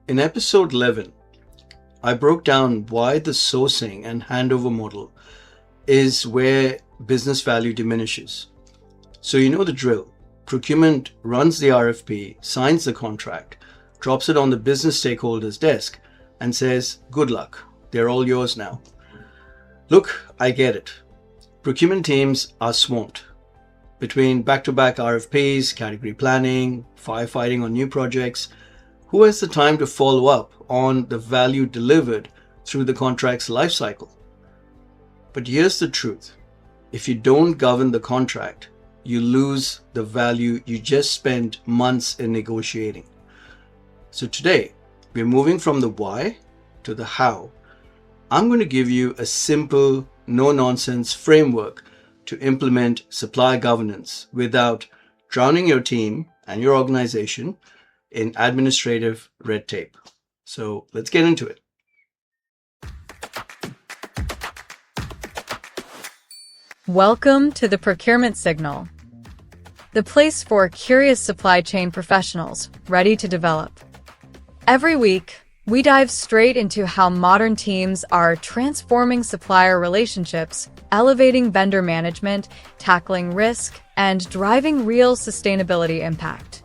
In episode 11, I broke down why the sourcing and handover model is where business value diminishes. So you know the drill. Procurement runs the RFP, signs the contract, drops it on the business stakeholder's desk and says, good luck, they're all yours now. Look, I get it. Procurement teams are swamped. Between back-to-back RFPs, category planning, firefighting on new projects, who has the time to follow up on the value delivered through the contract's lifecycle? But here's the truth. If you don't govern the contract, you lose the value you just spent months in negotiating. So today, we're moving from the why to the how. I'm going to give you a simple, no-nonsense framework to implement supplier governance without drowning your team and your organization in administrative red tape. So let's get into it. Welcome to the Procurement Signal, the place for curious supply chain professionals ready to develop. Every week, we dive straight into how modern teams are transforming supplier relationships, elevating vendor management, tackling risk, and driving real sustainability impact.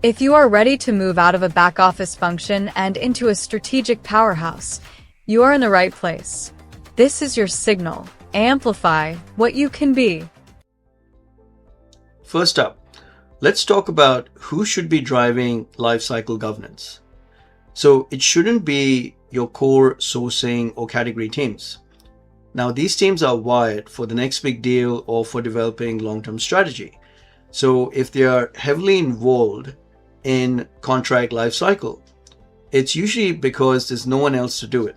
If you are ready to move out of a back-office function and into a strategic powerhouse, you are in the right place. This is your signal. Amplify what you can be. First up, let's talk about who should be driving lifecycle governance. So it shouldn't be your core sourcing or category teams. Now, these teams are wired for the next big deal or for developing long-term strategy. So if they are heavily involved in contract lifecycle, it's usually because there's no one else to do it.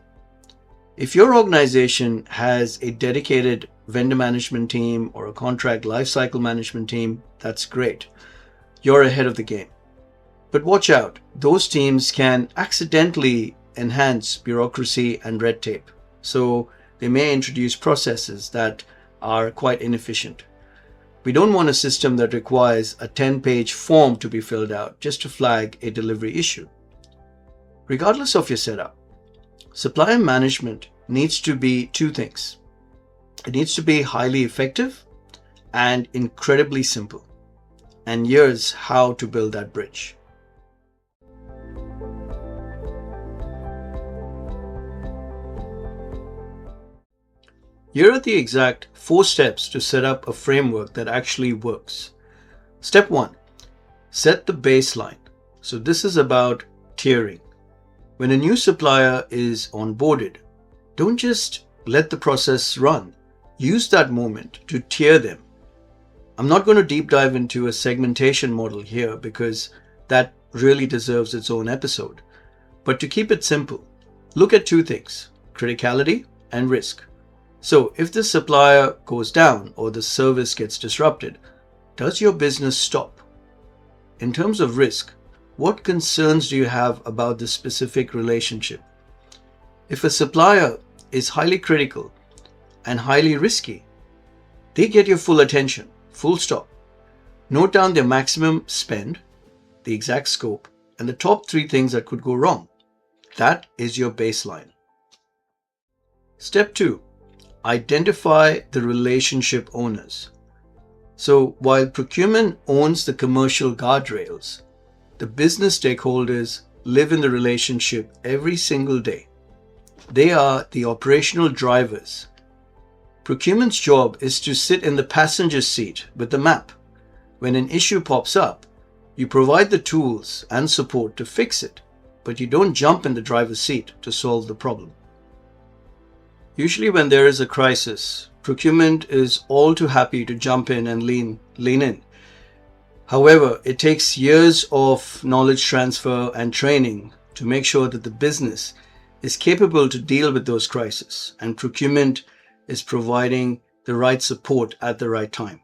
If your organization has a dedicated vendor management team or a contract lifecycle management team, that's great. You're ahead of the game. But watch out, those teams can accidentally enhance bureaucracy and red tape. So they may introduce processes that are quite inefficient. We don't want a system that requires a 10-page form to be filled out just to flag a delivery issue. Regardless of your setup, supplier management needs to be two things. It needs to be highly effective and incredibly simple. And here's how to build that bridge. Here are the exact 4 steps to set up a framework that actually works. Step 1, set the baseline. So this is about tiering. When a new supplier is onboarded, don't just let the process run. Use that moment to tier them. I'm not going to deep dive into a segmentation model here because that really deserves its own episode. But to keep it simple, look at 2 things, criticality and risk. So if the supplier goes down or the service gets disrupted, does your business stop? In terms of risk, what concerns do you have about this specific relationship? If a supplier is highly critical and highly risky, they get your full attention, full stop. Note down their maximum spend, the exact scope, and the top 3 things that could go wrong. That is your baseline. Step 2, identify the relationship owners. So while procurement owns the commercial guardrails, the business stakeholders live in the relationship every single day. They are the operational drivers. Procurement's job is to sit in the passenger seat with the map. When an issue pops up, you provide the tools and support to fix it, but you don't jump in the driver's seat to solve the problem. Usually when there is a crisis, procurement is all too happy to jump in and lean in. However, it takes years of knowledge transfer and training to make sure that the business is capable to deal with those crises, and procurement is providing the right support at the right time.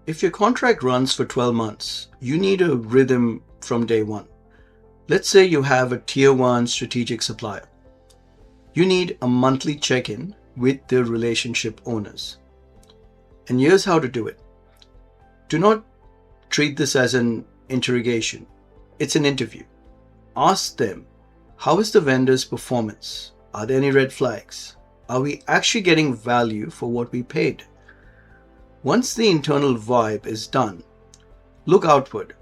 If your contract runs for 12 months, you need a rhythm from day one. Let's say you have a tier 1 strategic supplier. You need a monthly check-in with the relationship owners. And here's how to do it. Do not treat this as an interrogation. it's an interview. Ask them, how is the vendor's performance? Are there any red flags? Are we actually getting value for what we paid? Once the internal vibe is done, look outward.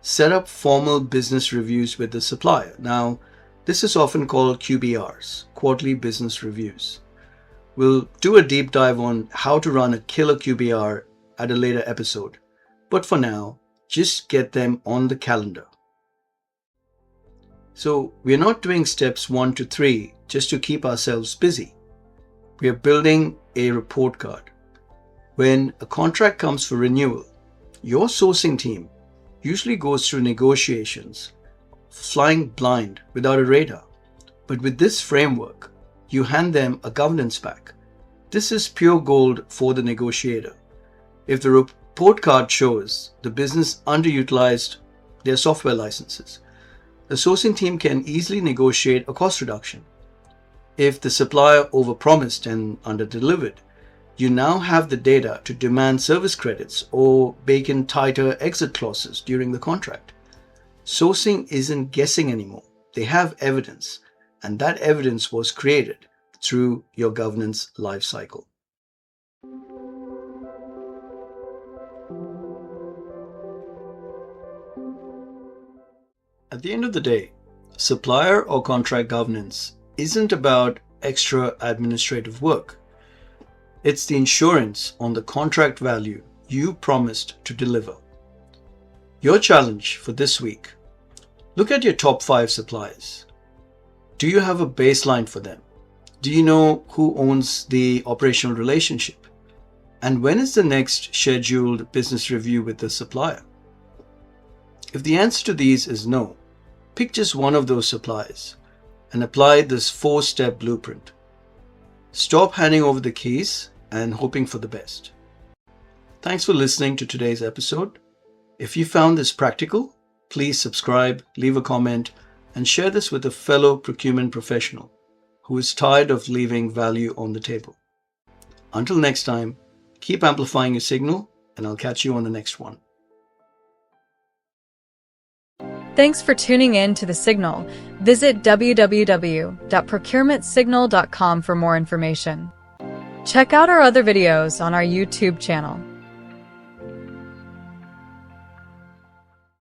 Set up formal business reviews with the supplier. Now, this is often called QBRs, quarterly business reviews. We'll do a deep dive on how to run a killer QBR at a later episode. But for now, just get them on the calendar. So we're not doing steps 1 to 3 just to keep ourselves busy. We are building a report card. When a contract comes for renewal, your sourcing team usually goes through negotiations, flying blind without a radar. But with this framework, you hand them a governance pack. This is pure gold for the negotiator. If the report card shows the business underutilized their software licenses, the sourcing team can easily negotiate a cost reduction. If the supplier overpromised and underdelivered, you now have the data to demand service credits or bake in tighter exit clauses during the contract. Sourcing isn't guessing anymore. They have evidence, and that evidence was created through your governance lifecycle. At the end of the day, supplier or contract governance isn't about extra administrative work. It's the insurance on the contract value you promised to deliver. Your challenge for this week: look at your top 5 suppliers. Do you have a baseline for them? Do you know who owns the operational relationship? And when is the next scheduled business review with the supplier? If the answer to these is no, pick just one of those suppliers and apply this 4-step blueprint. Stop handing over the keys and hoping for the best. Thanks for listening to today's episode. If you found this practical, please subscribe, leave a comment, and share this with a fellow procurement professional who is tired of leaving value on the table. Until next time, keep amplifying your signal, and I'll catch you on the next one. Thanks for tuning in to The Signal. Visit www.procurementsignal.com for more information. Check out our other videos on our YouTube channel.